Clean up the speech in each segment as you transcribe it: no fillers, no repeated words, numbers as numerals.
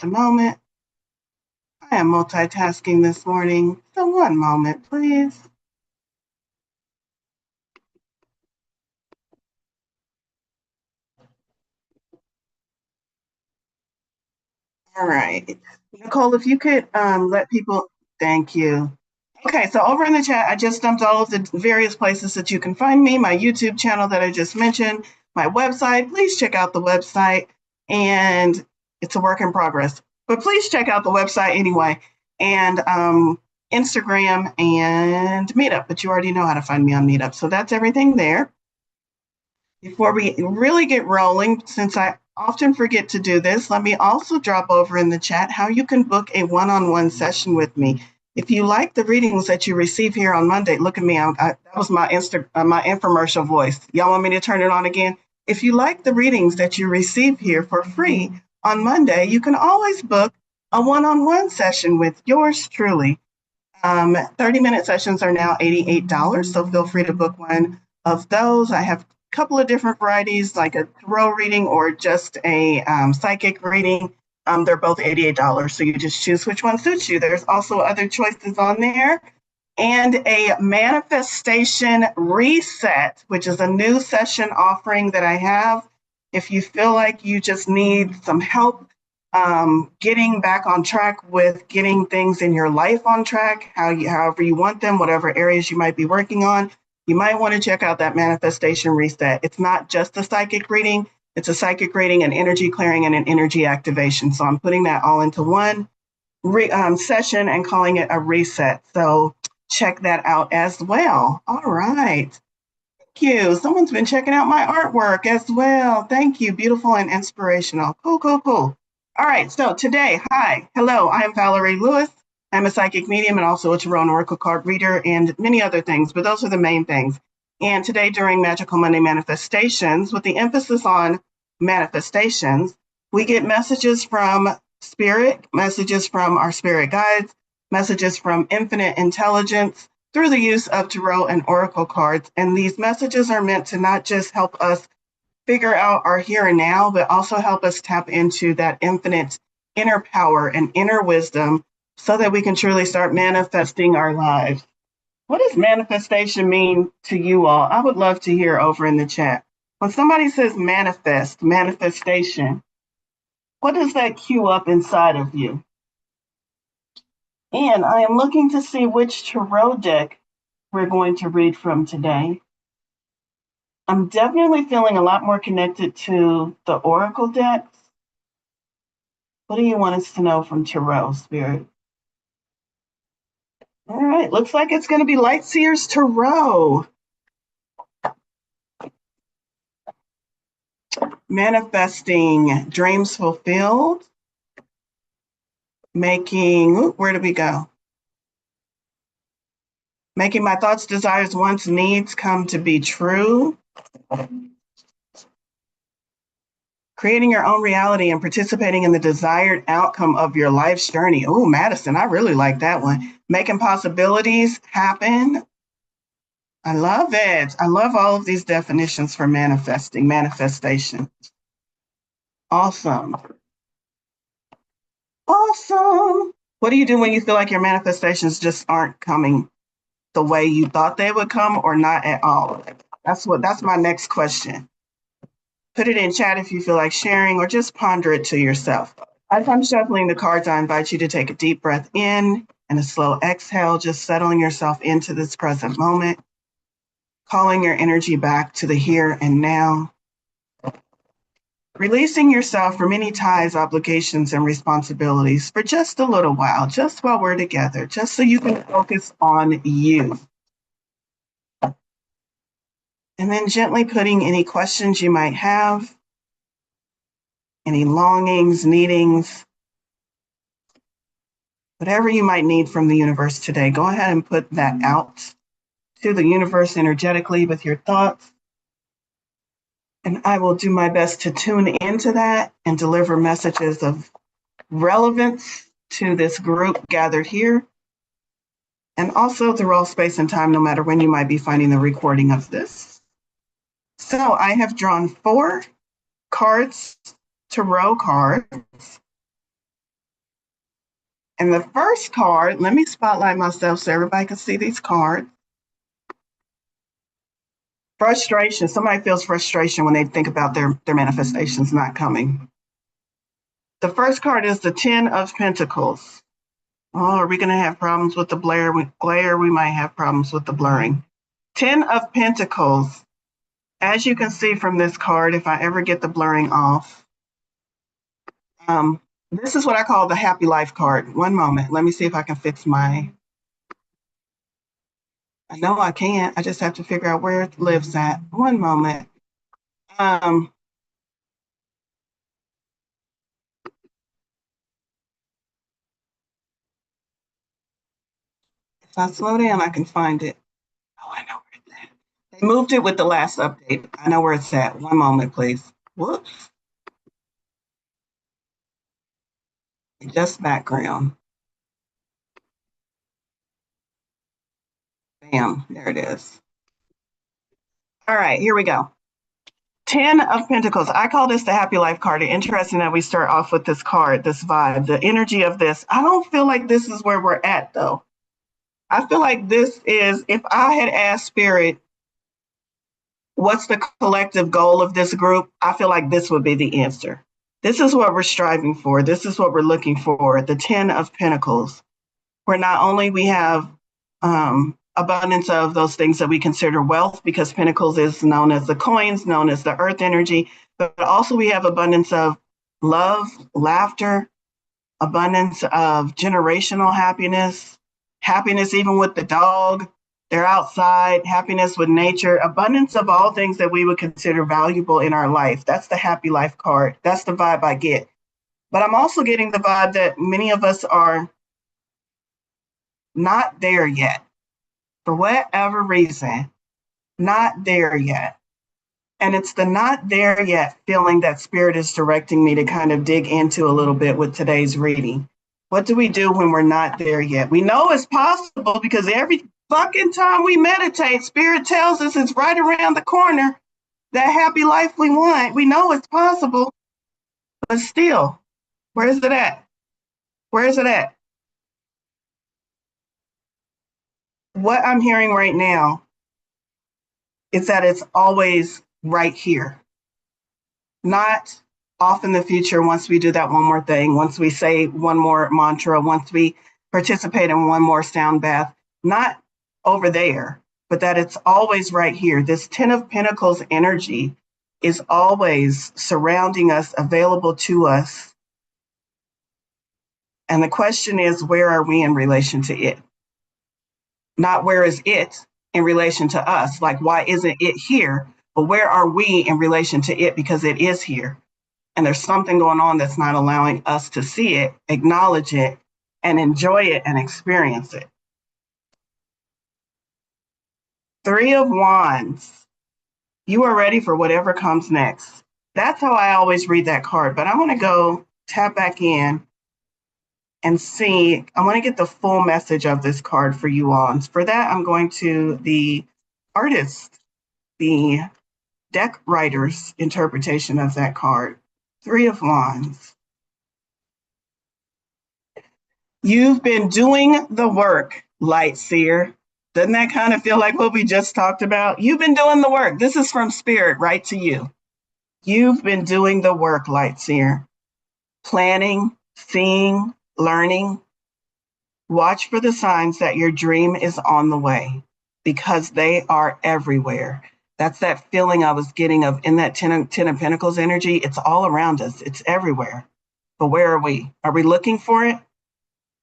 just a moment. I am multitasking this morning, so one moment, please. All right. Nicole, if you could let people, thank you. Okay, so over in the chat, I just dumped all of the various places that you can find me, my YouTube channel that I just mentioned, my website. Please check out the website. And it's a work in progress, but please check out the website anyway. And Instagram and Meetup, but you already know how to find me on Meetup. So that's everything there. Before we really get rolling, since I often forget to do this, let me also drop over in the chat how you can book a one-on-one session with me. If you like the readings that you receive here on Monday, look at me. That was my my infomercial voice. Y'all want me to turn it on again? If you like the readings that you receive here for free on Monday, you can always book a one-on-one session with yours truly. 30-minute sessions are now $88, so feel free to book one of those. I have a couple of different varieties, like a tarot reading or just a psychic reading. They're both $88, so you just choose which one suits you. There's also other choices on there. And a manifestation reset, which is a new session offering that I have. If you feel like you just need some help getting back on track with getting things in your life on track, however you want them, whatever areas you might be working on, you might want to check out that manifestation reset. It's not just a psychic reading, it's a psychic reading, an energy clearing, and an energy activation. So I'm putting that all into one session and calling it a reset. So check that out as well. All right. Thank you. Someone's been checking out my artwork as well. Thank you. Beautiful and inspirational. Cool, cool, cool. All right, so today, hello, I am Valorie Lewis. I'm a psychic medium and also a tarot and oracle card reader and many other things, but those are the main things. And today during Magical Monday Manifestations, with the emphasis on manifestations, we get messages from spirit, messages from our spirit guides, messages from infinite intelligence through the use of tarot and oracle cards. And these messages are meant to not just help us figure out our here and now, but also help us tap into that infinite inner power and inner wisdom so that we can truly start manifesting our lives. What does manifestation mean to you all? I would love to hear over in the chat. When somebody says manifestation, what does that cue up inside of you? And I am looking to see which tarot deck we're going to read from today. I'm definitely feeling a lot more connected to the oracle decks. What do you want us to know from tarot, Spirit? All right, looks like it's going to be Lightseer's Tarot. Manifesting dreams fulfilled. Where did we go? Making my thoughts, desires, wants, needs come to be true. Creating your own reality and participating in the desired outcome of your life's journey. Oh, Madison, I really like that one. Making possibilities happen. I love it. I love all of these definitions for manifestation. Awesome. Awesome. What do you do when you feel like your manifestations just aren't coming the way you thought they would come or not at all? That's my next question. Put it in chat if you feel like sharing or just ponder it to yourself. As I'm shuffling the cards, I invite you to take a deep breath in and a slow exhale, just settling yourself into this present moment, calling your energy back to the here and now, releasing yourself from any ties, obligations, and responsibilities for just a little while, just while we're together, just so you can focus on you. And then gently putting any questions you might have, any longings, needings, whatever you might need from the universe today, go ahead and put that out to the universe energetically with your thoughts. And I will do my best to tune into that and deliver messages of relevance to this group gathered here. And also through all space and time, no matter when you might be finding the recording of this. So I have drawn 4 cards, tarot cards. And the first card, let me spotlight myself so everybody can see these cards. Frustration. Somebody feels frustration when they think about their manifestations not coming. The first card is the 10 of Pentacles. Oh, are we going to have problems with the glare? We might have problems with the blurring. 10 of Pentacles. As you can see from this card, if I ever get the blurring off, this is what I call the happy life card. One moment. Let me see if I can fix my... I know I can't. I just have to figure out where it lives at. One moment. If I slow down, I can find it. Oh, I know where it's at. They moved it with the last update. I know where it's at. One moment, please. Whoops. Just background. Bam, there it is. All right, here we go. 10 of Pentacles. I call this the happy life card. Interesting that we start off with this card, this vibe, the energy of this. I don't feel like this is where we're at, though. I feel like this is, if I had asked Spirit, what's the collective goal of this group? I feel like this would be the answer. This is what we're striving for. This is what we're looking for, the 10 of Pentacles, where not only we have abundance of those things that we consider wealth, because Pentacles is known as the coins, known as the earth energy, but also we have abundance of love, laughter, abundance of generational happiness, happiness even with the dog, they're outside, happiness with nature, abundance of all things that we would consider valuable in our life. That's the happy life card. That's the vibe I get. But I'm also getting the vibe that many of us are not there yet. For whatever reason, not there yet. And it's the not there yet feeling that Spirit is directing me to kind of dig into a little bit with today's reading. What do we do when we're not there yet? We know it's possible because every fucking time we meditate, Spirit tells us it's right around the corner, that happy life we want. We know it's possible, but still, where is it at? Where is it at? What I'm hearing right now is that it's always right here, not off in the future once we do that one more thing, once we say one more mantra, once we participate in one more sound bath, not over there, but that it's always right here. This 10 of Pentacles energy is always surrounding us, available to us. And the question is, where are we in relation to it? Not where is it in relation to us? Like, why isn't it here? But where are we in relation to it? Because it is here. And there's something going on that's not allowing us to see it, acknowledge it, and enjoy it and experience it. 3 of Wands. You are ready for whatever comes next. That's how I always read that card. But I want to go tap back in and see. I want to get the full message of this card for you all. And for that, I'm going to the artist, the deck writer's interpretation of that card. 3 of Wands. You've been doing the work, Light Seer. Doesn't that kind of feel like what we just talked about? You've been doing the work. This is from Spirit right to you. You've been doing the work, Light Seer. Planning, seeing, learning. Watch for the signs that your dream is on the way, because they are everywhere. That's that feeling I was getting of in that 10 of Pentacles energy. It's all around us. It's everywhere. But where are we? Are we looking for it?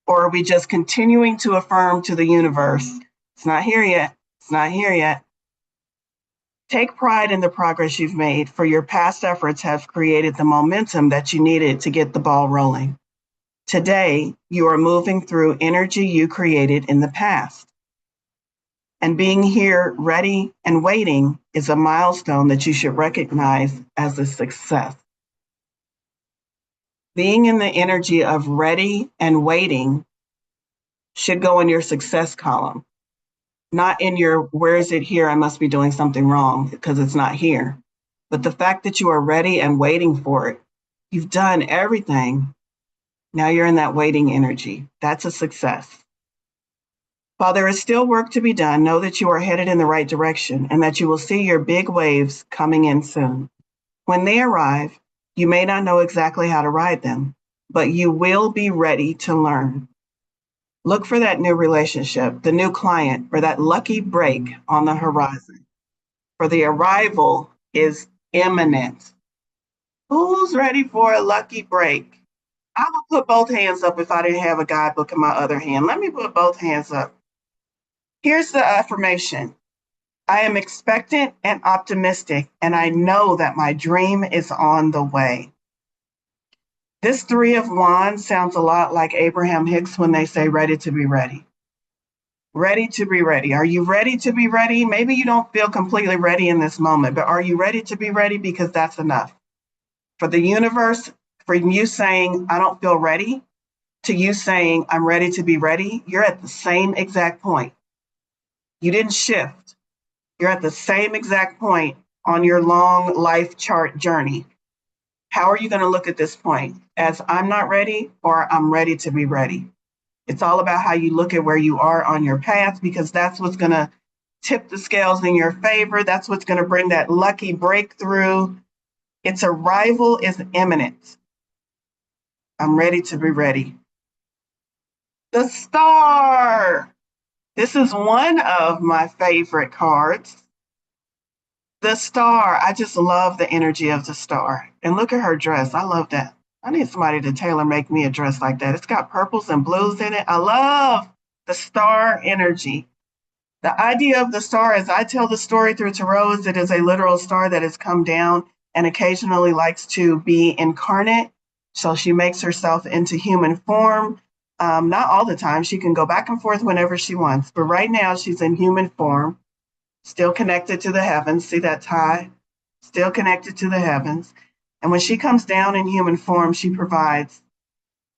Or are we just continuing to affirm to the universe, it's not here yet, it's not here yet? Take pride in the progress you've made, for your past efforts have created the momentum that you needed to get the ball rolling. Today, you are moving through energy you created in the past. And being here, ready and waiting, is a milestone that you should recognize as a success. Being in the energy of ready and waiting should go in your success column, not in your, where is it here? I must be doing something wrong because it's not here. But the fact that you are ready and waiting for it, you've done everything. Now you're in that waiting energy. That's a success. While there is still work to be done, know that you are headed in the right direction and that you will see your big waves coming in soon. When they arrive, you may not know exactly how to ride them, but you will be ready to learn. Look for that new relationship, the new client, or that lucky break on the horizon. For the arrival is imminent. Who's ready for a lucky break? I would put both hands up if I didn't have a guidebook in my other hand. Let me put both hands up. Here's the affirmation. I am expectant and optimistic, and I know that my dream is on the way. This Three of Wands sounds a lot like Abraham Hicks when they say ready to be ready. Ready to be ready. Are you ready to be ready? Maybe you don't feel completely ready in this moment, but are you ready to be ready? Because that's enough. For the universe, from you saying, I don't feel ready, to you saying, I'm ready to be ready, you're at the same exact point. You didn't shift. You're at the same exact point on your long life chart journey. How are you going to look at this point? As I'm not ready or I'm ready to be ready? It's all about how you look at where you are on your path, because that's what's going to tip the scales in your favor. That's what's going to bring that lucky breakthrough. Its arrival is imminent. I'm ready to be ready. The Star. This is one of my favorite cards. The Star. I just love the energy of the Star. And look at her dress. I love that. I need somebody to tailor make me a dress like that. It's got purples and blues in it. I love the Star energy. The idea of the star, as I tell the story through tarot, is it is a literal star that has come down and occasionally likes to be incarnate. So she makes herself into human form. Not all the time. She can go back and forth whenever she wants. But right now she's in human form, still connected to the heavens. See that tie? Still connected to the heavens. And when she comes down in human form, she provides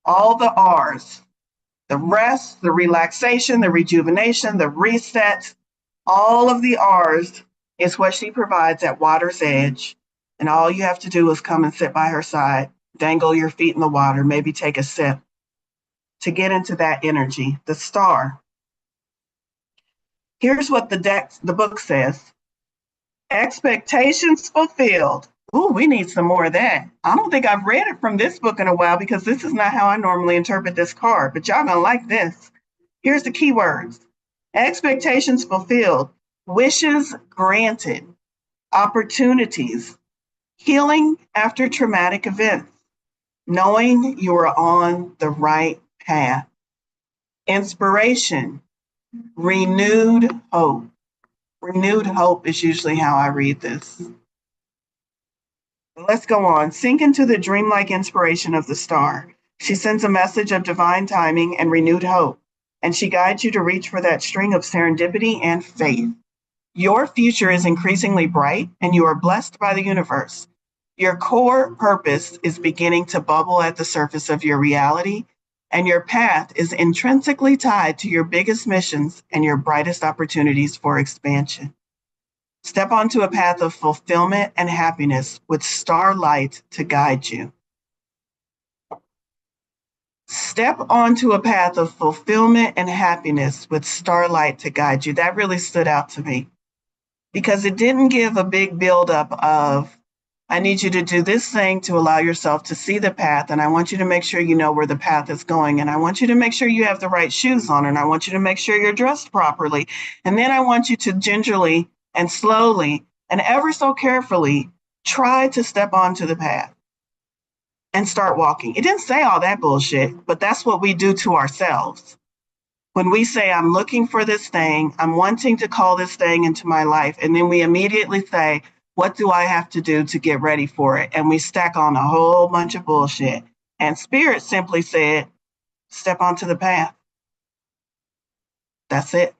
all the R's. The rest, the relaxation, the rejuvenation, the reset, all of the R's is what she provides at water's edge. And all you have to do is come and sit by her side, dangle your feet in the water, maybe take a sip to get into that energy. The Star. Here's what the book says. Expectations fulfilled. Ooh, we need some more of that. I don't think I've read it from this book in a while, because this is not how I normally interpret this card, but y'all gonna like this. Here's the key words. Expectations fulfilled, wishes granted, opportunities, healing after traumatic events, knowing you are on the right path, inspiration, renewed hope. Renewed hope is usually how I read this. Let's go on. Sink into the dreamlike inspiration of the Star. She sends a message of divine timing and renewed hope, and she guides you to reach for that string of serendipity and faith. Your future is increasingly bright, and you are blessed by the universe. Your core purpose is beginning to bubble at the surface of your reality, and your path is intrinsically tied to your biggest missions and your brightest opportunities for expansion. Step onto a path of fulfillment and happiness with starlight to guide you. Step onto a path of fulfillment and happiness with starlight to guide you. That really stood out to me, because it didn't give a big buildup of, I need you to do this thing to allow yourself to see the path, and I want you to make sure you know where the path is going, and I want you to make sure you have the right shoes on, and I want you to make sure you're dressed properly, and then I want you to gingerly and slowly and ever so carefully try to step onto the path and start walking. It didn't say all that bullshit, but that's what we do to ourselves. When we say, I'm looking for this thing, I'm wanting to call this thing into my life, and then we immediately say, what do I have to do to get ready for it? And we stack on a whole bunch of bullshit. And Spirit simply said, step onto the path. That's it.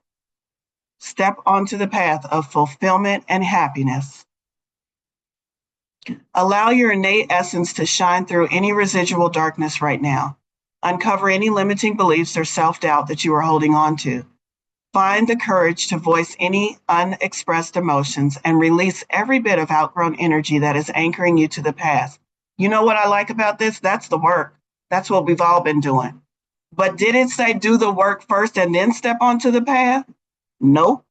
Step onto the path of fulfillment and happiness. Allow your innate essence to shine through any residual darkness right now. Uncover any limiting beliefs or self-doubt that you are holding on to. Find the courage to voice any unexpressed emotions and release every bit of outgrown energy that is anchoring you to the past. You know what I like about this? That's the work. That's what we've all been doing. But did it say do the work first and then step onto the path? Nope.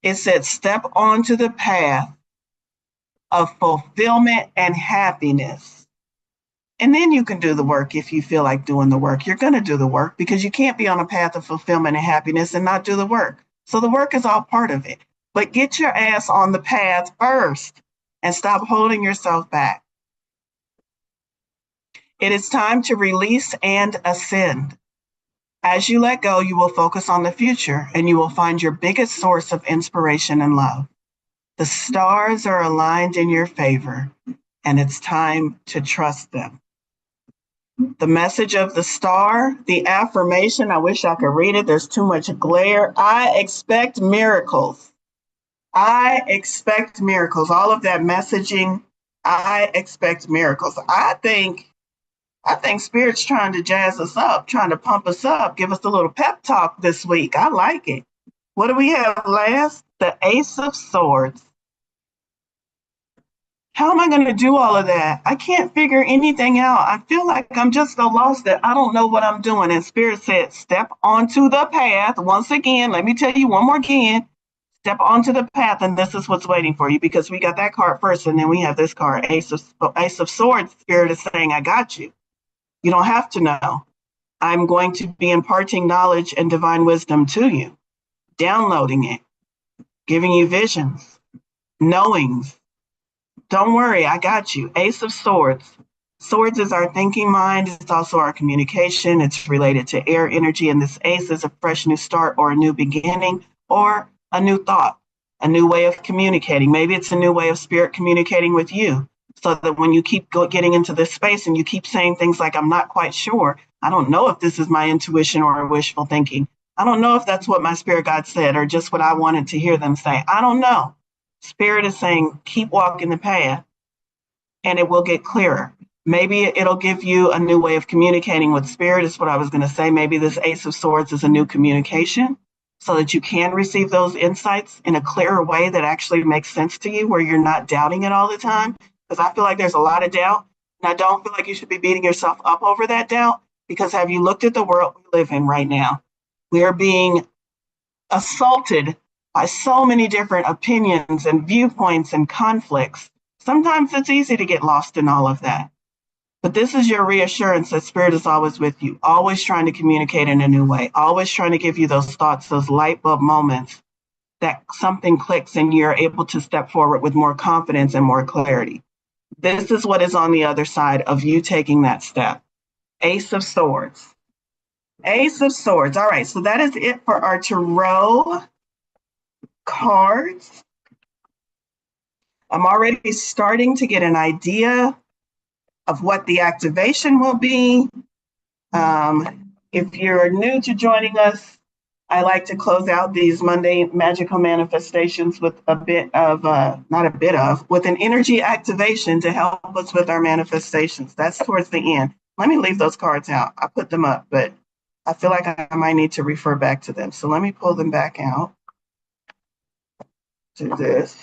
It said step onto the path of fulfillment and happiness. And then you can do the work if you feel like doing the work. You're going to do the work because you can't be on a path of fulfillment and happiness and not do the work. So the work is all part of it. But get your ass on the path first and stop holding yourself back. It is time to release and ascend. As you let go, you will focus on the future and you will find your biggest source of inspiration and love. The stars are aligned in your favor, and it's time to trust them. The message of the star, the affirmation, I wish I could read it. There's too much glare. I expect miracles. I expect miracles. All of that messaging, I expect miracles. I think Spirit's trying to jazz us up, trying to pump us up, give us a little pep talk this week. I like it. What do we have last? The Ace of Swords. How am I going to do all of that? I can't figure anything out. I feel like I'm just so lost that I don't know what I'm doing. And Spirit said, step onto the path. Once again, let me tell you one more again. Step onto the path, and this is what's waiting for you, because we got that card first, and then we have this card, Ace of Swords. Spirit is saying, I got you. You don't have to know. I'm going to be imparting knowledge and divine wisdom to you, downloading it, giving you visions, knowings. Don't worry, I got you. Ace of Swords. Swords is our thinking mind. It's also our communication. It's related to air energy. And this ace is a fresh new start or a new beginning or a new thought, a new way of communicating. Maybe it's a new way of spirit communicating with you. So that when you keep getting into this space and you keep saying things like, I'm not quite sure. I don't know if this is my intuition or wishful thinking. I don't know if that's what my spirit guide said or just what I wanted to hear them say. I don't know. Spirit is saying, keep walking the path and it will get clearer. Maybe it'll give you a new way of communicating with spirit is what I was going to say. Maybe this Ace of Swords is a new communication so that you can receive those insights in a clearer way that actually makes sense to you, where you're not doubting it all the time. Because I feel like there's a lot of doubt. And I don't feel like you should be beating yourself up over that doubt, because have you looked at the world we live in right now? We are being assaulted by so many different opinions and viewpoints and conflicts. Sometimes it's easy to get lost in all of that. But this is your reassurance that Spirit is always with you, always trying to communicate in a new way, always trying to give you those thoughts, those light bulb moments that something clicks and you're able to step forward with more confidence and more clarity. This is what is on the other side of you taking that step. Ace of Swords. Ace of Swords. All right, so that is it for our tarot cards. I'm already starting to get an idea of what the activation will be. If you're new to joining us, I like to close out these Monday magical manifestations with a bit of, with an energy activation to help us with our manifestations. That's towards the end. Let me leave those cards out. I put them up, but I feel like I might need to refer back to them. So let me pull them back out to this.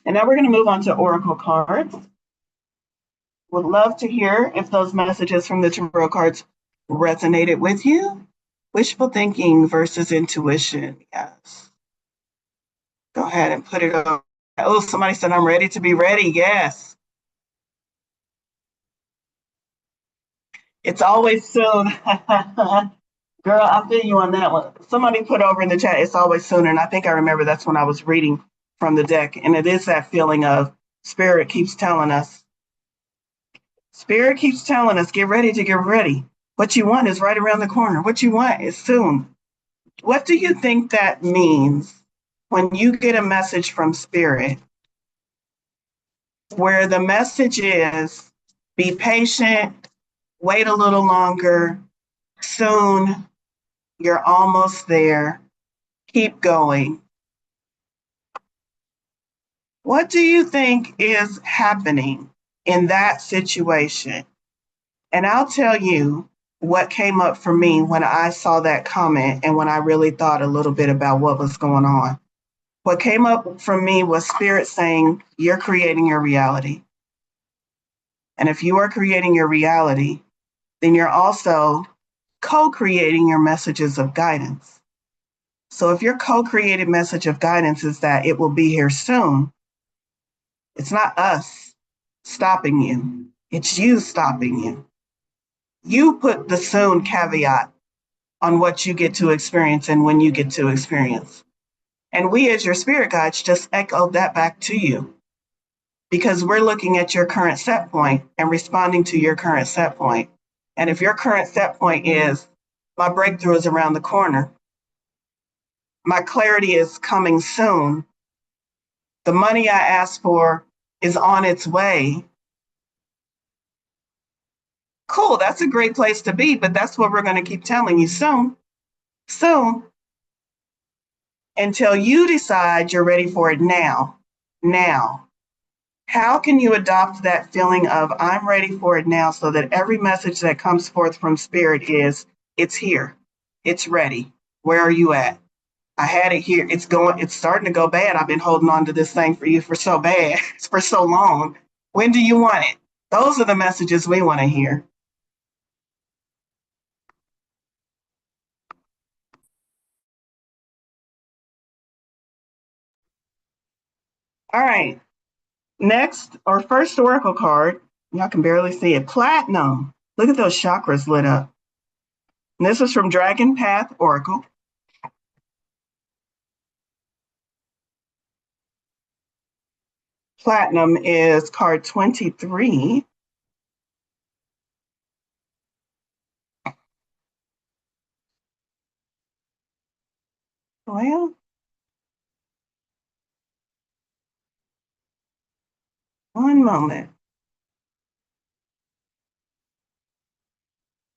And now we're going to move on to Oracle cards. Would love to hear if those messages from the tarot cards resonated with you. Wishful thinking versus intuition. Yes. Go ahead and put it on. Oh, somebody said I'm ready to be ready. Yes. It's always soon. Girl, I feel you on that one. Somebody put over in the chat, it's always soon. And I think I remember that's when I was reading from the deck. And it is that feeling of Spirit keeps telling us. Spirit keeps telling us, get ready to get ready. What you want is right around the corner. What you want is soon. What do you think that means when you get a message from Spirit where the message is be patient, wait a little longer, soon, you're almost there, keep going? What do you think is happening in that situation? And I'll tell you what came up for me when I saw that comment and when I really thought a little bit about what was going on. What came up for me was Spirit saying, you're creating your reality. And if you are creating your reality, then you're also co-creating your messages of guidance. So if your co-created message of guidance is that it will be here soon, it's not us stopping you. It's you stopping you. You put the soon caveat on what you get to experience and when you get to experience. And we as your spirit guides just echo that back to you because we're looking at your current set point and responding to your current set point. And if your current set point is, my breakthrough is around the corner, my clarity is coming soon, the money I asked for is on its way. Cool, that's a great place to be, but that's what we're going to keep telling you soon, soon, until you decide you're ready for it now. Now. How can you adopt that feeling of I'm ready for it now so that every message that comes forth from spirit is it's here, it's ready. Where are you at? I had it here. It's starting to go bad. I've been holding on to this thing for you for so bad, for so long. When do you want it? Those are the messages we want to hear. All right. Next, our first oracle card, y'all can barely see it, platinum. Look at those chakras lit up. And this is from Dragon Path Oracle. Platinum is card 23. Well, one moment.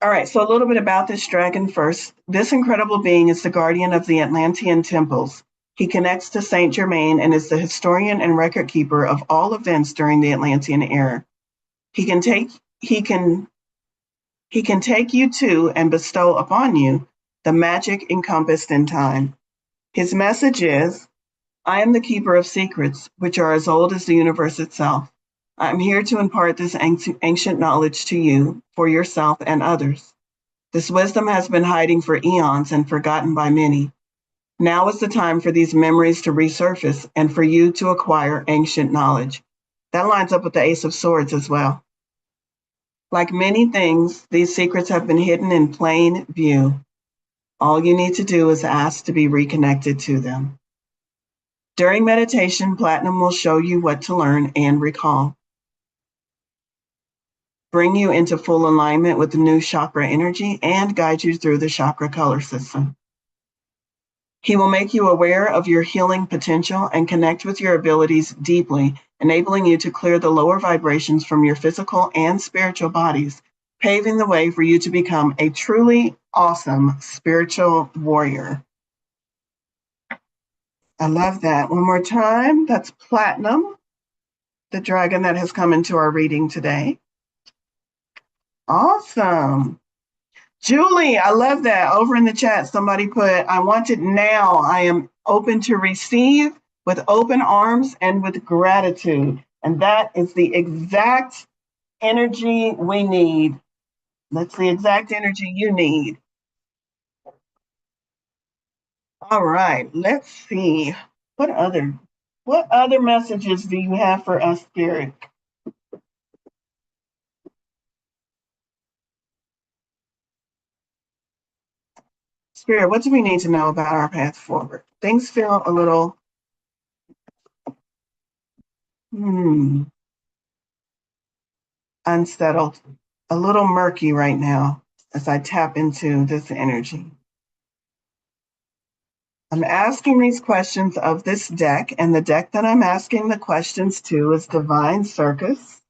All right, so a little bit about this dragon first. This incredible being is the guardian of the Atlantean temples. He connects to Saint Germain and is the historian and record keeper of all events during the Atlantean era. He can take you to and bestow upon you the magic encompassed in time. His message is, I am the keeper of secrets, which are as old as the universe itself. I'm here to impart this ancient knowledge to you, for yourself and others. This wisdom has been hiding for eons and forgotten by many. Now is the time for these memories to resurface and for you to acquire ancient knowledge. That lines up with the Ace of Swords as well. Like many things, these secrets have been hidden in plain view. All you need to do is ask to be reconnected to them. During meditation, Platinum will show you what to learn and recall. Bring you into full alignment with the new chakra energy and guide you through the chakra color system. He will make you aware of your healing potential and connect with your abilities deeply, enabling you to clear the lower vibrations from your physical and spiritual bodies, paving the way for you to become a truly awesome spiritual warrior. I love that. One more time. That's Platinum, the dragon that has come into our reading today. Awesome. Julie, I love that. Over in the chat, somebody put, I want it now. I am open to receive with open arms and with gratitude. And that is the exact energy we need. That's the exact energy you need. All right, let's see. What other messages do you have for us, Spirit? Spirit, what do we need to know about our path forward? Things feel a little unsettled, a little murky right now as I tap into this energy. I'm asking these questions of this deck, and the deck that I'm asking the questions to is Divine Circus.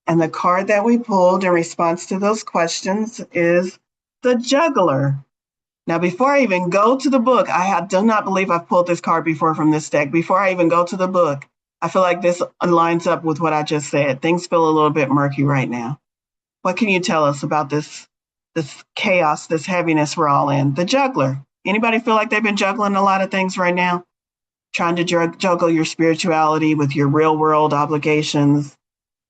And the card that we pulled in response to those questions is the Juggler. Now, before I even go to the book, do not believe I've pulled this card before from this deck. Before I even go to the book, I feel like this lines up with what I just said. Things feel a little bit murky right now. What can you tell us about this chaos, this heaviness we're all in? The Juggler. Anybody feel like they've been juggling a lot of things right now? Trying to juggle your spirituality with your real world obligations,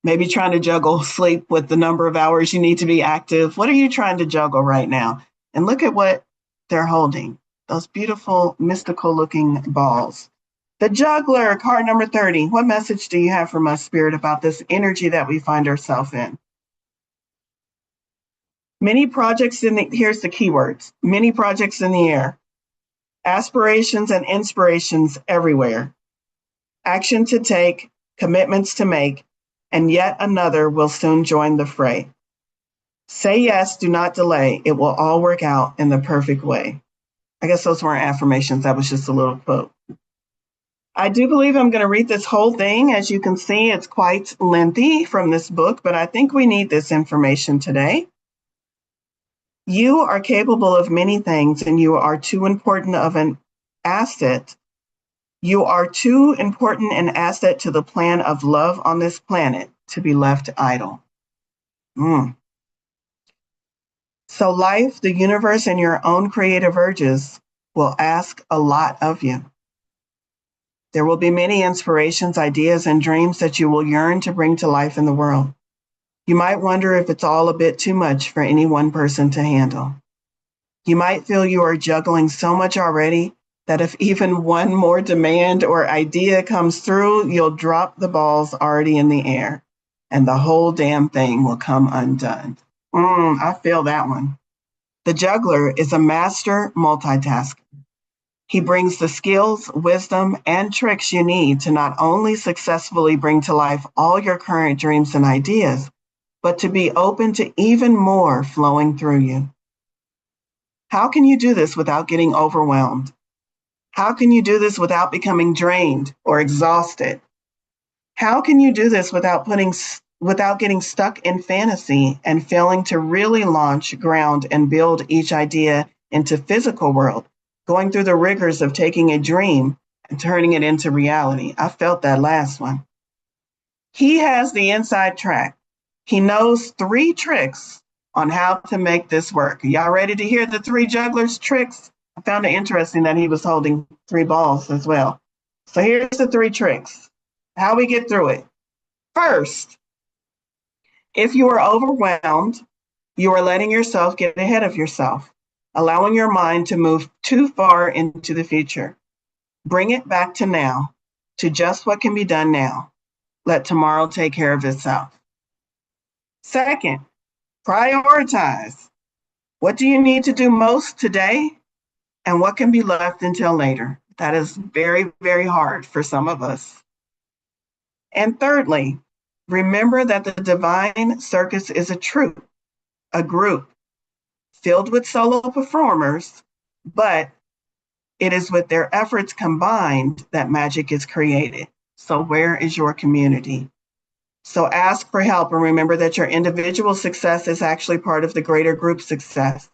Maybe trying to juggle sleep with the number of hours you need to be active. What are you trying to juggle right now? And look at what they're holding, those beautiful, mystical looking balls. The juggler, card number 30. What message do you have from us, Spirit, about this energy that we find ourselves in? Many projects here's the keywords, many projects in the air, aspirations and inspirations everywhere, action to take, commitments to make, and yet another will soon join the fray. Say yes, do not delay. It will all work out in the perfect way. I guess those weren't affirmations. That was just a little quote. I do believe I'm going to read this whole thing. As you can see, it's quite lengthy from this book, but I think we need this information today. You are capable of many things, and you are too important of an asset. You are too important an asset to the plan of love on this planet to be left idle. So life, the universe, and your own creative urges will ask a lot of you. There will be many inspirations, ideas, and dreams that you will yearn to bring to life in the world. You might wonder if it's all a bit too much for any one person to handle. You might feel you are juggling so much already that if even one more demand or idea comes through, you'll drop the balls already in the air and the whole damn thing will come undone. I feel that one. The juggler is a master multitasker. He brings the skills, wisdom, and tricks you need to not only successfully bring to life all your current dreams and ideas, but to be open to even more flowing through you. How can you do this without getting overwhelmed? How can you do this without becoming drained or exhausted? How can you do this without getting stuck in fantasy and failing to really launch, ground, and build each idea into physical world, going through the rigors of taking a dream and turning it into reality? I felt that last one. He has the inside track. He knows 3 tricks on how to make this work. Y'all ready to hear the 3 jugglers' tricks? I found it interesting that he was holding 3 balls as well. So here's the 3 tricks. How we get through it. First, if you are overwhelmed, you are letting yourself get ahead of yourself, allowing your mind to move too far into the future. Bring it back to now, to just what can be done now. Let tomorrow take care of itself. Second, prioritize. What do you need to do most today and what can be left until later? That is very, very hard for some of us. And thirdly, remember that the divine circus is a troupe, a group filled with solo performers, but it is with their efforts combined that magic is created. So where is your community? So ask for help and remember that your individual success is actually part of the greater group success.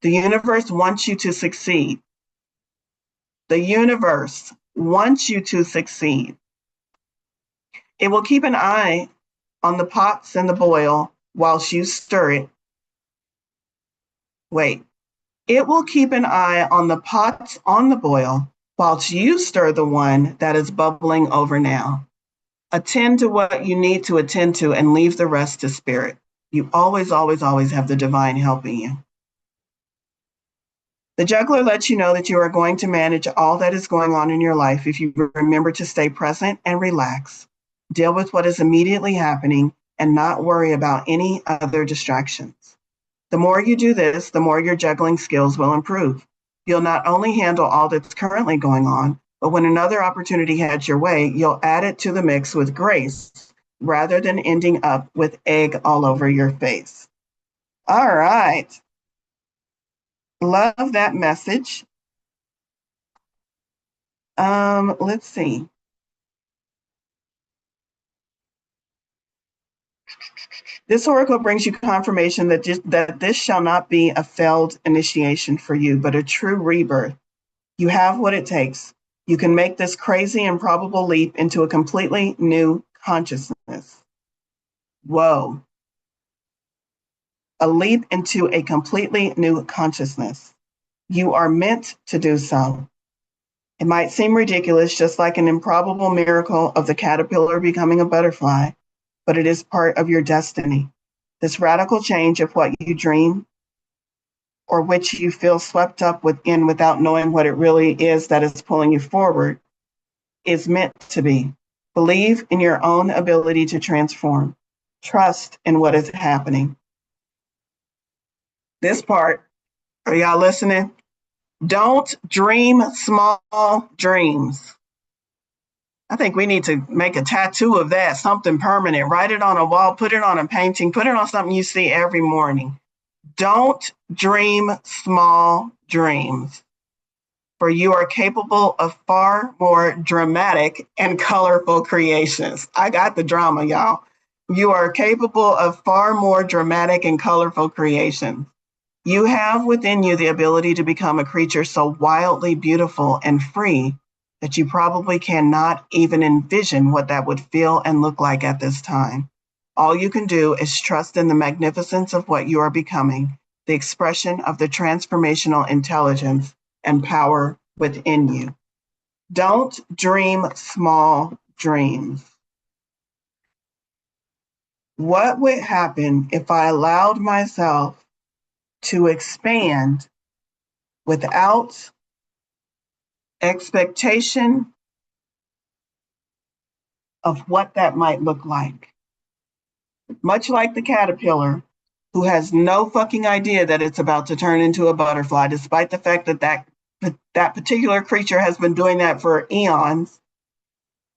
The universe wants you to succeed. The universe wants you to succeed. It will keep an eye on the pots and the boil whilst you stir it. Wait. It will keep an eye on the pots on the boil whilst you stir the one that is bubbling over now. Attend to what you need to attend to and leave the rest to spirit. You always, always, always have the divine helping you. The juggler lets you know that you are going to manage all that is going on in your life if you remember to stay present and relax, deal with what is immediately happening, and not worry about any other distractions. The more you do this, the more your juggling skills will improve. You'll not only handle all that's currently going on, but when another opportunity heads your way, you'll add it to the mix with grace rather than ending up with egg all over your face. All right. Love that message. Let's see. This oracle brings you confirmation that this shall not be a failed initiation for you, but a true rebirth. You have what it takes. You can make this crazy improbable leap into a completely new consciousness. Whoa. A leap into a completely new consciousness. You are meant to do so. It might seem ridiculous, just like an improbable miracle of the caterpillar becoming a butterfly, but it is part of your destiny. This radical change of what you dream or which you feel swept up within without knowing what it really is that is pulling you forward is meant to be. Believe in your own ability to transform. Trust in what is happening. This part, are y'all listening? Don't dream small dreams. I think we need to make a tattoo of that, something permanent. Write it on a wall, put it on a painting, put it on something you see every morning. Don't dream small dreams, for you are capable of far more dramatic and colorful creations. I got the drama, y'all. You are capable of far more dramatic and colorful creations. You have within you the ability to become a creature so wildly beautiful and free that you probably cannot even envision what that would feel and look like at this time. All you can do is trust in the magnificence of what you are becoming, the expression of the transformational intelligence and power within you. Don't dream small dreams. What would happen if I allowed myself to expand without expectation of what that might look like? Much like the caterpillar who has no fucking idea that it's about to turn into a butterfly, despite the fact that that particular creature has been doing that for eons.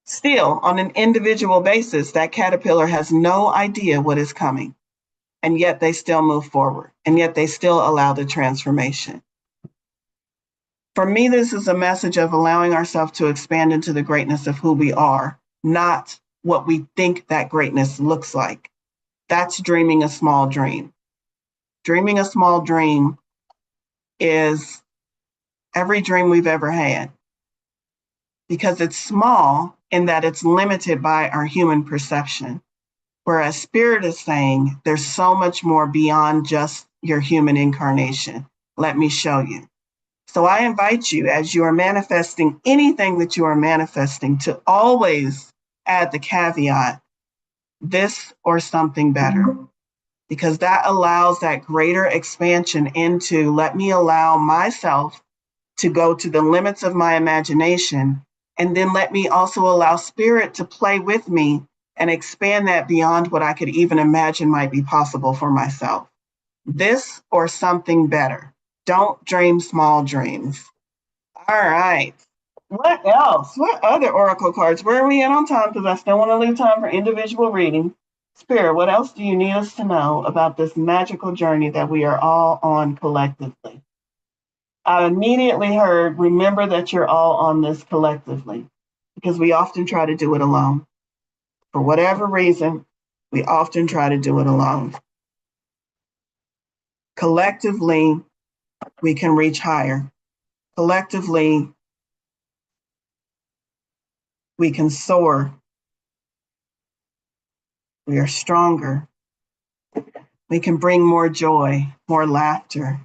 Still, on an individual basis, that caterpillar has no idea what is coming. And yet they still move forward. And yet they still allow the transformation. For me, this is a message of allowing ourselves to expand into the greatness of who we are, not what we think that greatness looks like. That's dreaming a small dream. Dreaming a small dream is every dream we've ever had, because it's small in that it's limited by our human perception. Whereas spirit is saying there's so much more beyond just your human incarnation. Let me show you. So I invite you, as you are manifesting anything that you are manifesting, to always add the caveat, this or something better, because that allows that greater expansion into, let me allow myself to go to the limits of my imagination, and then let me also allow spirit to play with me and expand that beyond what I could even imagine might be possible for myself. This or something better. Don't dream small dreams. All right. What else? What other oracle cards? Where are we at on time? Because I still want to leave time for individual reading. Spirit, what else do you need us to know about this magical journey that we are all on collectively? I immediately heard, remember that you're all on this collectively, because we often try to do it alone. For whatever reason, we often try to do it alone. Collectively, we can reach higher. Collectively, we can soar. We are stronger. We can bring more joy, more laughter.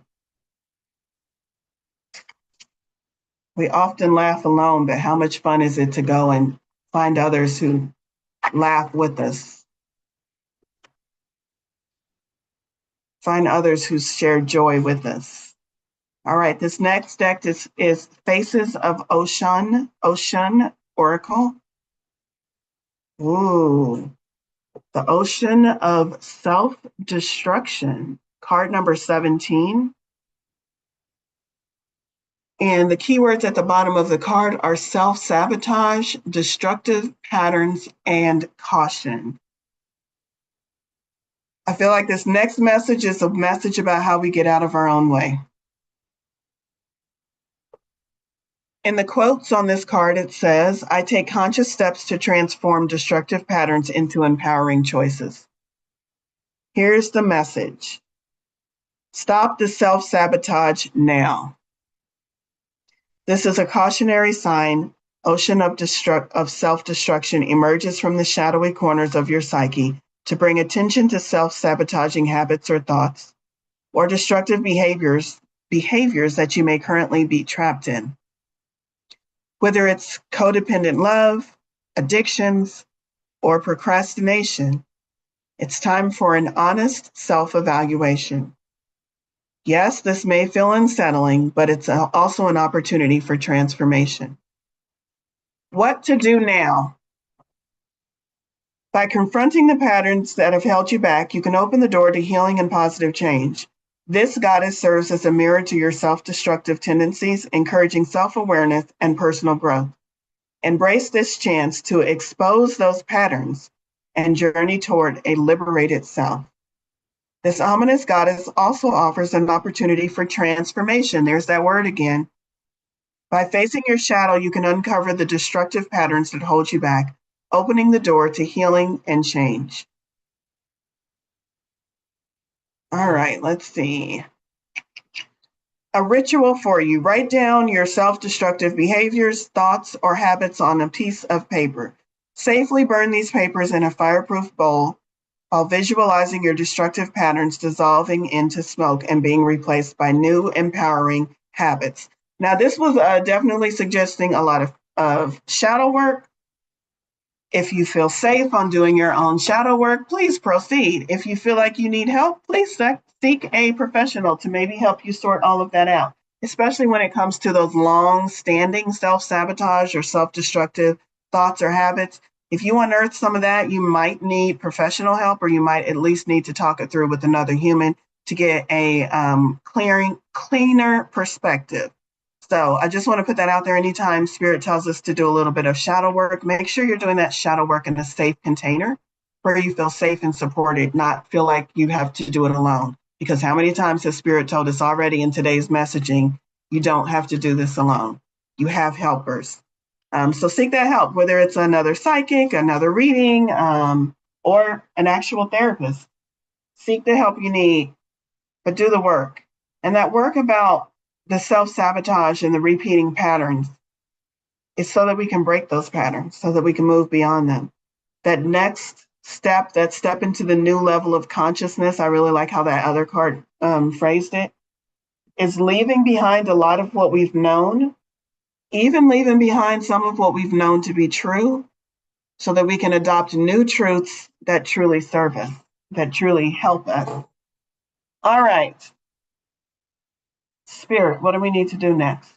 We often laugh alone, but how much fun is it to go and find others who laugh with us? Find others who share joy with us. All right, this next deck is Faces of Ocean Oracle. Ooh, the Ocean of Self-Destruction, card number 17. And the keywords at the bottom of the card are self-sabotage, destructive patterns, and caution. I feel like this next message is a message about how we get out of our own way. In the quotes on this card, it says, I take conscious steps to transform destructive patterns into empowering choices. Here's the message. Stop the self-sabotage now. This is a cautionary sign. Ocean of self-destruction emerges from the shadowy corners of your psyche to bring attention to self-sabotaging habits or thoughts, or destructive behaviors that you may currently be trapped in. Whether it's codependent love, addictions, or procrastination, It's time for an honest self-evaluation. Yes, this may feel unsettling, but it's also an opportunity for transformation. What to do now? By confronting the patterns that have held you back, you can open the door to healing and positive change. This goddess serves as a mirror to your self-destructive tendencies, encouraging self-awareness and personal growth. Embrace this chance to expose those patterns and journey toward a liberated self. This ominous goddess also offers an opportunity for transformation. There's that word again. By facing your shadow, you can uncover the destructive patterns that hold you back, opening the door to healing and change. All right, let's see. A ritual for you. Write down your self-destructive behaviors, thoughts, or habits on a piece of paper. Safely burn these papers in a fireproof bowl while visualizing your destructive patterns dissolving into smoke and being replaced by new empowering habits. Now, this was definitely suggesting a lot of shadow work. If you feel safe on doing your own shadow work, please proceed. If you feel like you need help, please seek a professional to maybe help you sort all of that out, especially when it comes to those long-standing self-sabotage or self-destructive thoughts or habits. If you unearth some of that, you might need professional help, or you might at least need to talk it through with another human to get a cleaner perspective. So I just want to put that out there. Anytime Spirit tells us to do a little bit of shadow work, make sure you're doing that shadow work in a safe container where you feel safe and supported, not feel like you have to do it alone. Because how many times has Spirit told us already in today's messaging, you don't have to do this alone. You have helpers. So seek that help, whether it's another psychic, another reading, or an actual therapist. Seek the help you need, but do the work. And that work about the self-sabotage and the repeating patterns is so that we can break those patterns, so that we can move beyond them. That next step, that step into the new level of consciousness, I really like how that other card phrased it, is leaving behind a lot of what we've known, even leaving behind some of what we've known to be true, so that we can adopt new truths that truly serve us, that truly help us. All right. Spirit, what do we need to do next?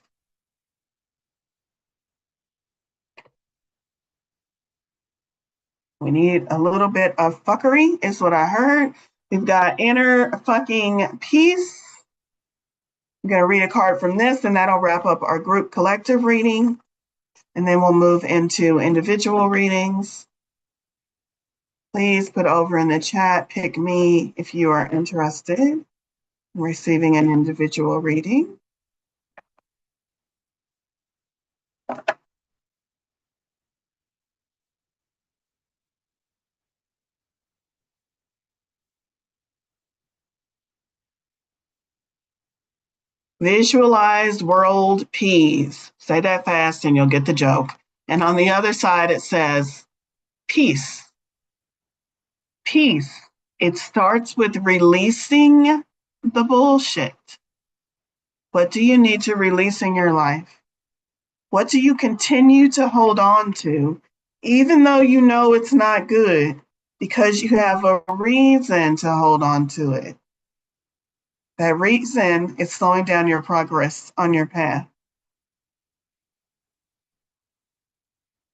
We need a little bit of fuckery, is what I heard. We've got inner fucking peace. I'm going to read a card from this, and that'll wrap up our group collective reading. And then we'll move into individual readings. Please put over in the chat, pick me if you are interested in receiving an individual reading. Visualized world peace. Say that fast and you'll get the joke. And on the other side, it says peace. Peace. It starts with releasing the bullshit. What do you need to release in your life? What do you continue to hold on to, even though you know it's not good, because you have a reason to hold on to it? That reason is slowing down your progress on your path.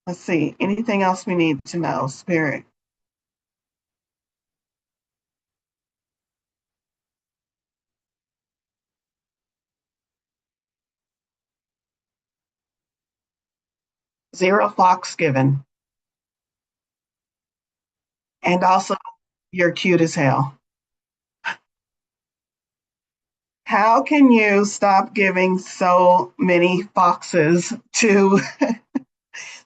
Let's see, anything else we need to know, Spirit? Zero fucks given. And also, you're cute as hell. How can you stop giving so many foxes to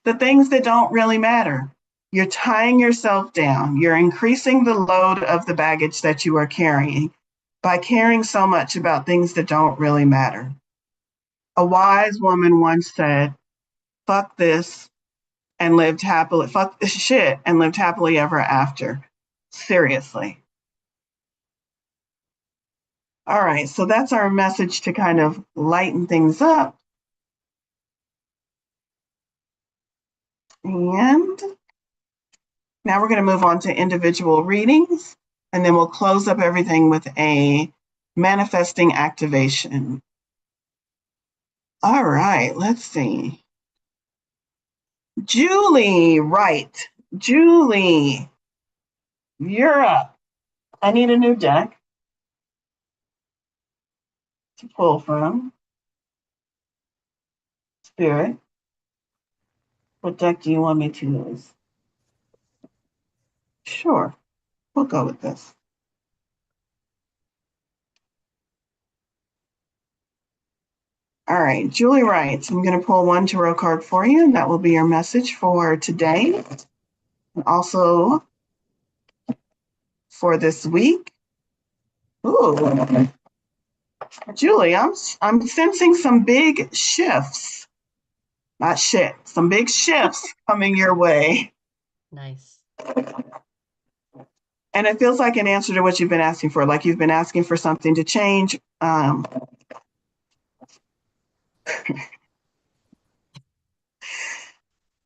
the things that don't really matter? You're tying yourself down. You're increasing the load of the baggage that you are carrying by caring so much about things that don't really matter. A wise woman once said, fuck this and lived happily, fuck this shit and lived happily ever after. Seriously. All right, so that's our message to kind of lighten things up. And Now we're going to move on to individual readings, and then we'll close up everything with a manifesting activation. All right, let's see. Julie, right. Julie, you're up. I need a new deck to pull from. Spirit, what deck do you want me to use? Sure, we'll go with this. All right, Julie writes, I'm going to pull one tarot card for you, and that will be your message for today. And also for this week. Ooh, Julie, I'm sensing some big shifts. Not shit, some big shifts coming your way. Nice. And it feels like an answer to what you've been asking for, like you've been asking for something to change.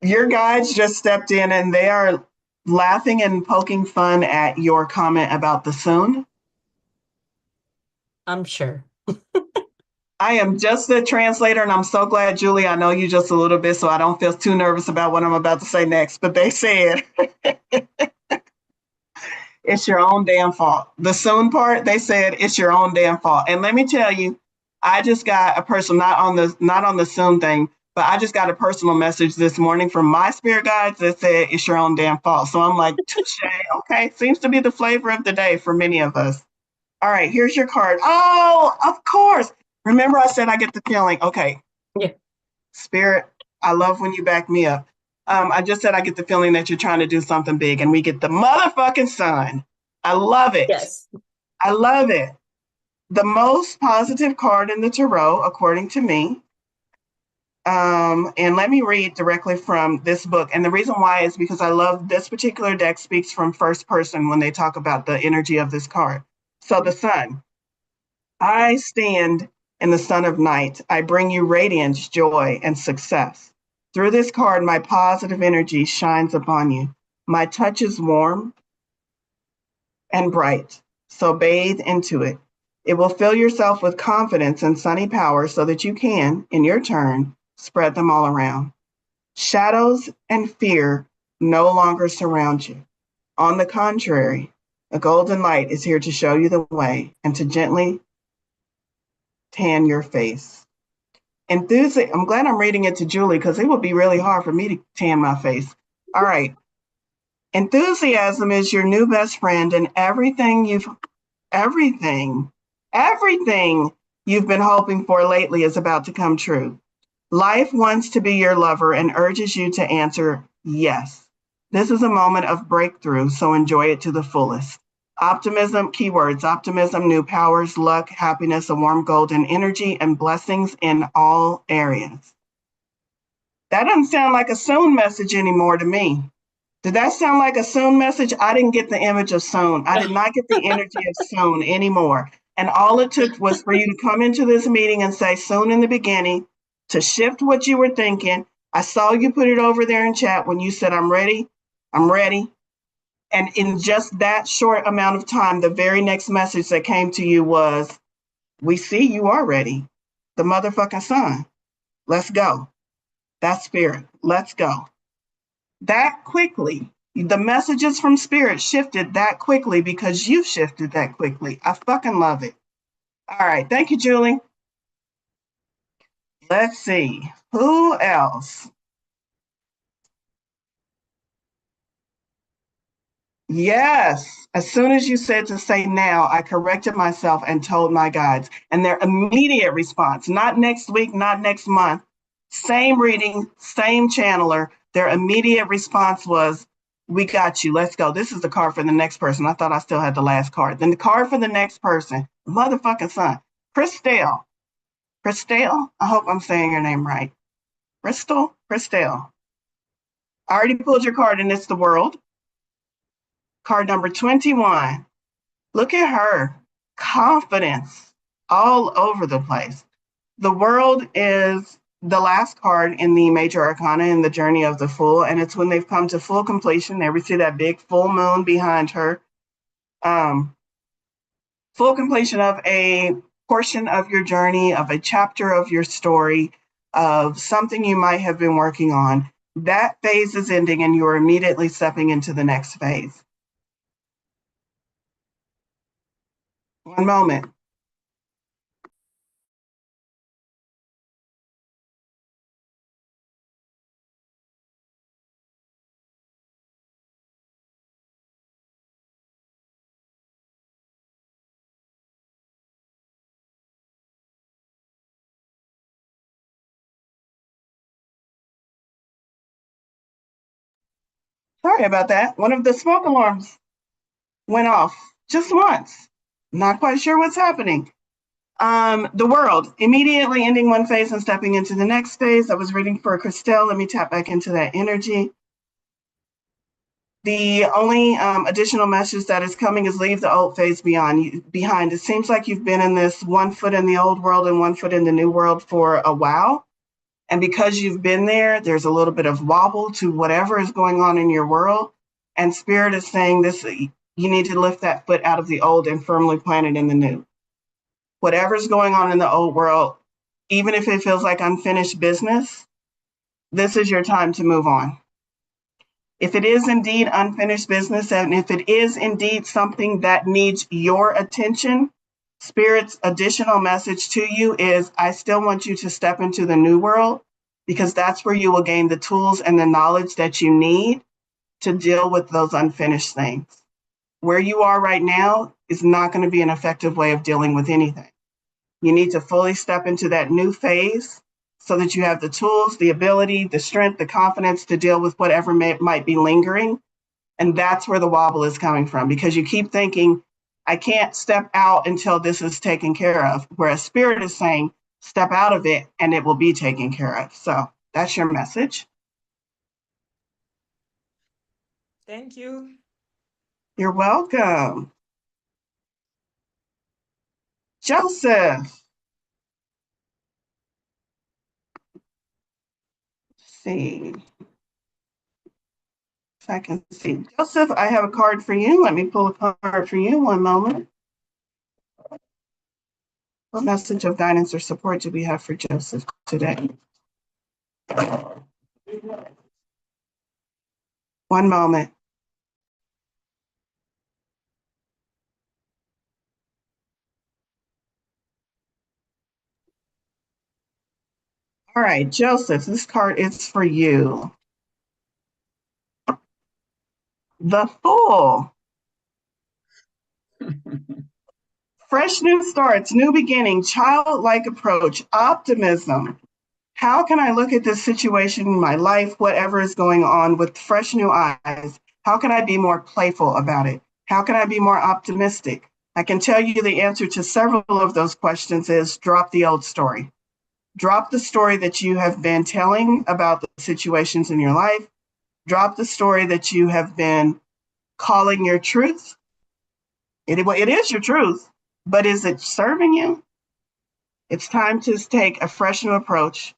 Your guides just stepped in and they are laughing and poking fun at your comment about the soon. I'm sure. I am just the translator, and I'm so glad, Julie, I know you just a little bit, so I don't feel too nervous about what I'm about to say next. But they said, it's your own damn fault. The soon part, they said, it's your own damn fault. And let me tell you, I just got a personal, not on the soon thing, but I just got a personal message this morning from my spirit guides that said, it's your own damn fault. So I'm like, touche, okay, seems to be the flavor of the day for many of us. All right, here's your card. Oh, of course. Remember I said I get the feeling. Okay. Yeah. Spirit, I love when you back me up. I just said I get the feeling that you're trying to do something big, and we get the motherfucking sun. I love it. Yes. I love it. The most positive card in the tarot, according to me. And let me read directly from this book. And the reason why is because I love this particular deck speaks from first person when they talk about the energy of this card. So the sun. I stand in the sun of night. I bring you radiance, joy, and success. Through this card, my positive energy shines upon you. My touch is warm and bright, so bathe into it. It will fill yourself with confidence and sunny power so that you can, in your turn, spread them all around. Shadows and fear no longer surround you. On the contrary, a golden light is here to show you the way and to gently tan your face. I'm glad I'm reading it to Julie because it would be really hard for me to tan my face. All right. Enthusiasm is your new best friend, and everything you've been hoping for lately is about to come true. Life wants to be your lover and urges you to answer yes. This is a moment of breakthrough, so enjoy it to the fullest. Optimism, keywords, optimism, new powers, luck, happiness, a warm golden energy, and blessings in all areas. That doesn't sound like a soon message anymore to me. Did that sound like a soon message? I didn't get the image of soon. I did not get the energy of soon anymore. And all it took was for you to come into this meeting and say soon in the beginning to shift what you were thinking. I saw you put it over there in chat when you said, I'm ready. I'm ready. And in just that short amount of time, the very next message that came to you was, we see you are ready. The motherfucking sun. Let's go. That's spirit. Let's go. That quickly. The messages from spirit shifted that quickly because you shifted that quickly. I fucking love it. All right. Thank you, Julie. Let's see. Who else? Yes. As soon as you said to say now, I corrected myself and told my guides. And their immediate response, not next week, not next month, same reading, same channeler, their immediate response was, we got you. Let's go. This is the card for the next person. I thought I still had the last card. Then the card for the next person, motherfucking son, Christelle. Christelle, I hope I'm saying your name right. Christelle. I already pulled your card and it's the world. Card number 21. Look at her. Confidence all over the place. The world is the last card in the major arcana in the journey of the Fool, and it's when they've come to full completion. There we see that big full moon behind her. Full completion of a portion of your journey, of a chapter of your story, of something you might have been working on. That phase is ending and you're immediately stepping into the next phase. One moment. Sorry about that. One of the smoke alarms went off just once. Not quite sure what's happening. The world, immediately ending one phase and stepping into the next phase. I was reading for Christelle. Let me tap back into that energy. The only additional message that is coming is leave the old phase behind. It seems like you've been in this 1 foot in the old world and 1 foot in the new world for a while. And because you've been there, there's a little bit of wobble to whatever is going on in your world. And Spirit is saying this, you need to lift that foot out of the old and firmly plant it in the new. Whatever's going on in the old world, even if it feels like unfinished business, this is your time to move on. If it is indeed unfinished business, and if it is indeed something that needs your attention, Spirit's additional message to you is, I still want you to step into the new world, because that's where you will gain the tools and the knowledge that you need to deal with those unfinished things. Where you are right now is not going to be an effective way of dealing with anything. You need to fully step into that new phase so that you have the tools, the ability, the strength, the confidence to deal with whatever might be lingering. And that's where the wobble is coming from, because you keep thinking, I can't step out until this is taken care of, whereas Spirit is saying, step out of it and it will be taken care of. So that's your message. Thank you. You're welcome. Joseph. Let's see if I can see. Joseph, I have a card for you. Let me pull a card for you. One moment. What message of guidance or support do we have for Joseph today? One moment. All right, Joseph, this card is for you. The Fool. Fresh new starts, new beginning, childlike approach, optimism. How can I look at this situation in my life, whatever is going on, with fresh new eyes? How can I be more playful about it? How can I be more optimistic? I can tell you the answer to several of those questions is drop the old story. Drop the story that you have been telling about the situations in your life. Drop the story that you have been calling your truth. It is your truth, but is it serving you? It's time to take a fresh new approach,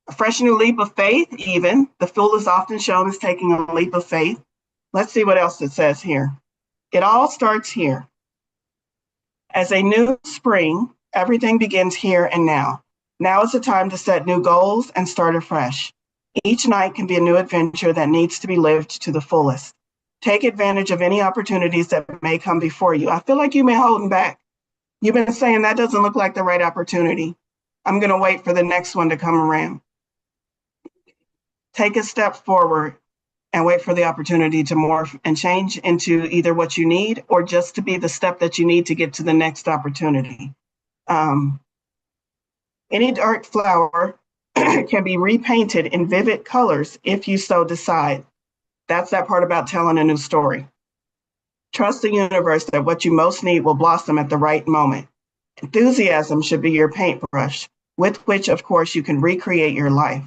a fresh new leap of faith, even. The Fool is often shown as taking a leap of faith. Let's see what else it says here. It all starts here. As a new spring, everything begins here and now. Now is the time to set new goals and start afresh. Each night can be a new adventure that needs to be lived to the fullest. Take advantage of any opportunities that may come before you. I feel like you've been holding back. You've been saying that doesn't look like the right opportunity. I'm going to wait for the next one to come around. Take a step forward and wait for the opportunity to morph and change into either what you need or just to be the step that you need to get to the next opportunity. Any dark flower can be repainted in vivid colors if you so decide. That's that part about telling a new story. Trust the universe that what you most need will blossom at the right moment. Enthusiasm should be your paintbrush, with which, of course, you can recreate your life.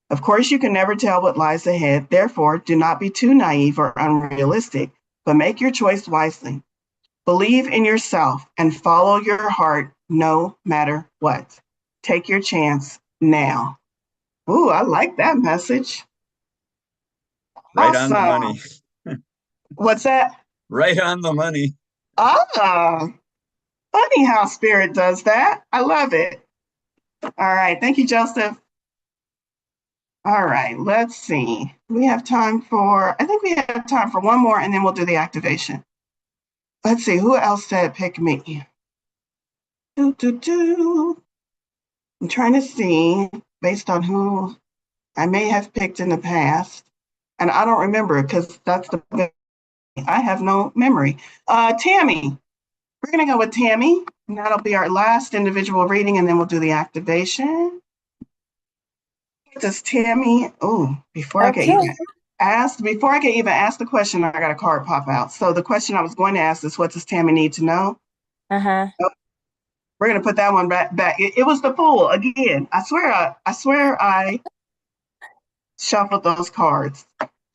Of course, you can never tell what lies ahead. Therefore, do not be too naive or unrealistic, but make your choice wisely. Believe in yourself and follow your heart no matter what. Take your chance now. Ooh, I like that message. Right on the money. Awesome. What's that? Right on the money. Ah, funny how spirit does that. I love it. All right. Thank you, Joseph. All right. Let's see. I think we have time for one more and then we'll do the activation. Let's see. Who else said pick me? Do, do, do. I'm trying to see based on who I may have picked in the past. And I don't remember because I have no memory. Tammy. We're going to go with Tammy. And that'll be our last individual reading, and then we'll do the activation. Does Tammy, Okay. before I can even ask the question, I got a card pop out. So the question I was going to ask is, what does Tammy need to know? Uh-huh. We're going to put that one back. It was the Fool again. I swear I shuffled those cards.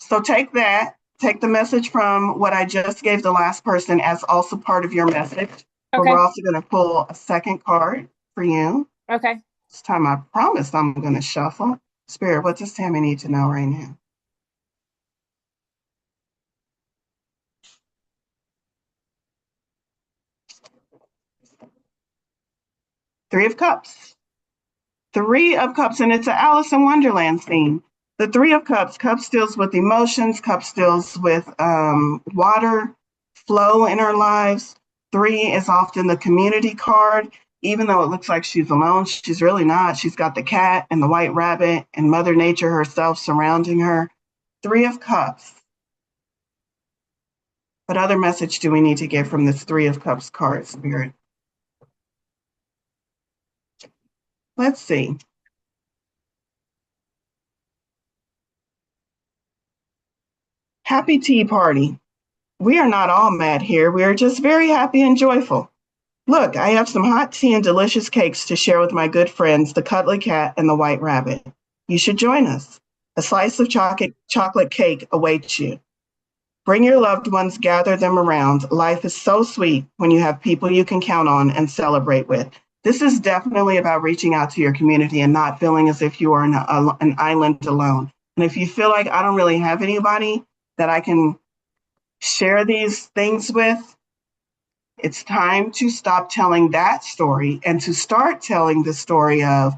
So take that, take the message from what I just gave the last person as also part of your message. But we're Okay. also going to pull a second card for you. Okay. This time I promise I'm going to shuffle. Spirit, what does Tammy need to know right now? Three of Cups. Three of Cups, and it's an Alice in Wonderland theme. The Three of Cups, Cups deals with emotions, Cups deals with water flow in our lives. Three is often the community card. Even though it looks like she's alone, she's really not. She's got the cat and the white rabbit and Mother Nature herself surrounding her. Three of Cups. What other message do we need to get from this Three of Cups card, Spirit? Let's see. Happy tea party. We are not all mad here. We are just very happy and joyful. Look, I have some hot tea and delicious cakes to share with my good friends, the cuddly cat and the white rabbit. You should join us. A slice of chocolate cake awaits you. Bring your loved ones, gather them around. Life is so sweet when you have people you can count on and celebrate with. This is definitely about reaching out to your community and not feeling as if you are an island alone. And if you feel like I don't really have anybody that I can share these things with, it's time to stop telling that story and to start telling the story of,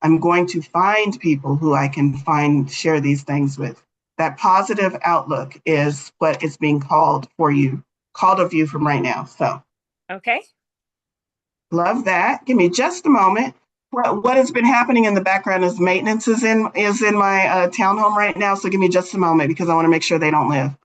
I'm going to find people who I can share these things with. That positive outlook is what is being called of you from right now. So Okay. love that. Give me just a moment. What has been happening in the background is maintenance is in my townhome right now. So give me just a moment because I want to make sure they don't live.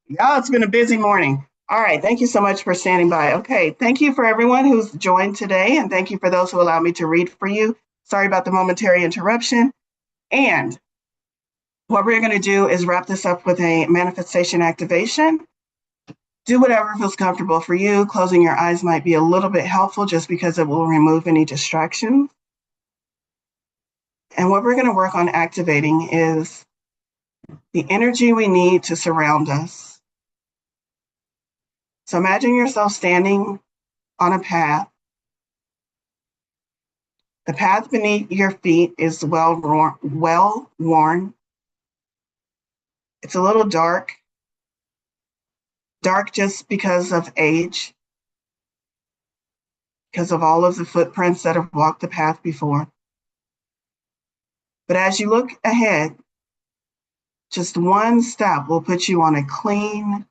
Yeah, it's been a busy morning. All right, thank you so much for standing by. Okay, thank you for everyone who's joined today, and thank you for those who allow me to read for you. Sorry about the momentary interruption. And what we're going to do is wrap this up with a manifestation activation. Do whatever feels comfortable for you. Closing your eyes might be a little bit helpful just because it will remove any distractions. And what we're going to work on activating is the energy we need to surround us. So imagine yourself standing on a path. The path beneath your feet is well worn. It's a little dark just because of age, because of all of the footprints that have walked the path before. But as you look ahead, just one step will put you on a clean,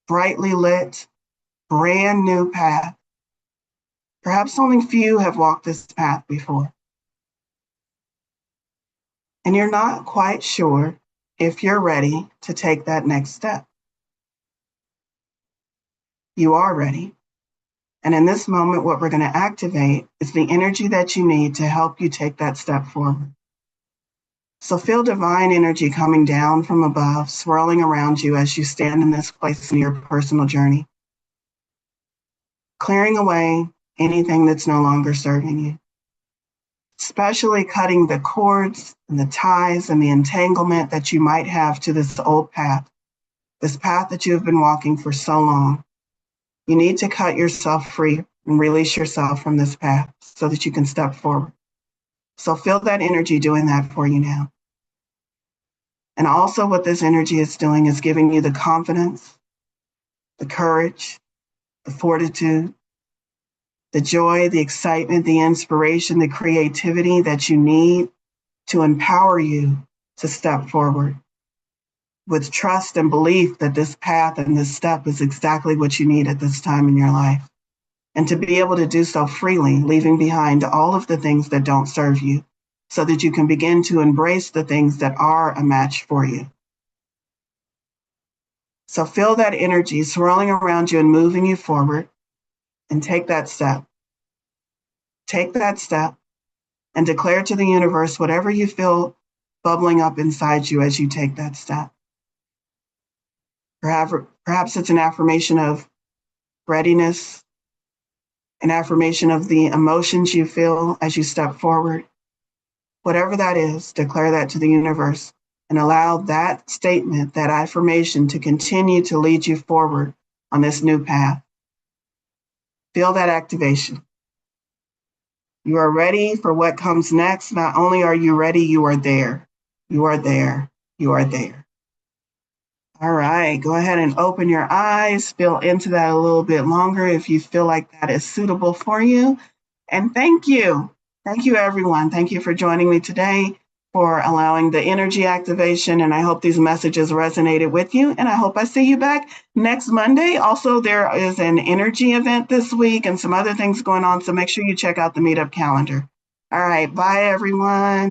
brightly lit, brand new path. Perhaps only few have walked this path before. and you're not quite sure if you're ready to take that next step. You are ready. And in this moment, what we're going to activate is the energy that you need to help you take that step forward. So feel divine energy coming down from above, swirling around you as you stand in this place in your personal journey, clearing away anything that's no longer serving you, especially cutting the cords and the ties and the entanglement that you might have to this old path, this path that you have been walking for so long. You need to cut yourself free and release yourself from this path so that you can step forward. So feel that energy doing that for you now. And also what this energy is doing is giving you the confidence, the courage, the fortitude, the joy, the excitement, the inspiration, the creativity that you need to empower you to step forward with trust and belief that this path and this step is exactly what you need at this time in your life. And to be able to do so freely, leaving behind all of the things that don't serve you, so that you can begin to embrace the things that are a match for you. So feel that energy swirling around you and moving you forward, and take that step. Take that step and declare to the universe whatever you feel bubbling up inside you as you take that step. Perhaps it's an affirmation of readiness, an affirmation of the emotions you feel as you step forward. Whatever that is, declare that to the universe and allow that statement, that affirmation, to continue to lead you forward on this new path. Feel that activation. You are ready for what comes next. Not only are you ready, you are there. You are there. You are there. All right, go ahead and open your eyes. Feel into that a little bit longer if you feel like that is suitable for you. And thank you. Thank you, everyone. Thank you for joining me today, for allowing the energy activation. And I hope these messages resonated with you. And I hope I see you back next Monday. Also, there is an energy event this week and some other things going on. So make sure you check out the meetup calendar. All right. Bye, everyone.